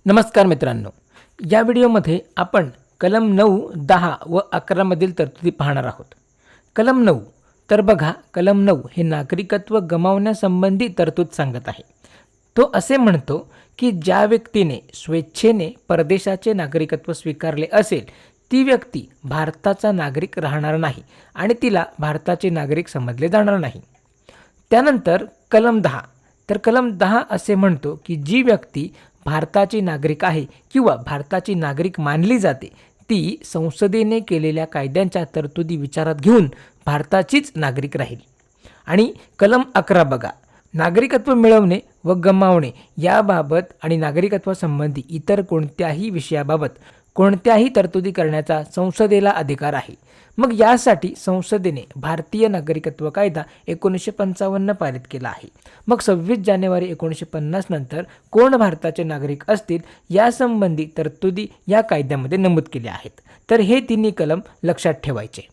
नमस्कार मित्रांनो, या व्हिडिओमध्ये आपण कलम 9, 10 व 11 मधील तरतुदी पाहणार आहोत. कलम 9 तर बघा, कलम 9 हे नागरिकत्व गमावण्यासंबंधी तरतूद सांगत आहे. तो असे म्हणतो की ज्या व्यक्तीने स्वेच्छेने परदेशाचे नागरिकत्व स्वीकारले असेल ती व्यक्ती भारताचा नागरिक राहणार नाही आणि तिला भारताचे नागरिक समजले जाणार नाही. त्यानंतर कलम 10 तर कलम 10 असे म्हणतो की जी व्यक्ती भारताची नागरिक आहे किंवा भारताची नागरिक मानली जाते ती संसदेने केलेल्या कायद्यांच्या तरतुदी विचारात घेऊन भारताचीच नागरिक राहील. आणि कलम 11 बघा, नागरिकत्व मिळवणे व गमावणे याबाबत आणि नागरिकत्वासंबंधी इतर कोणत्याही विषयाबाबत कोणत्याही तरतुदी करण्याचा संसदेला अधिकार आहे. मग यासाठी संसदेने भारतीय नागरिकत्व कायदा 1955 पारित केला आहे. मग 26 जानेवारी 1950 नंतर कोण भारताचे नागरिक असतील यासंबंधी तरतुदी या कायद्यामध्ये नमूद केल्या आहेत. तर हे तिन्ही कलम लक्षात ठेवायचे.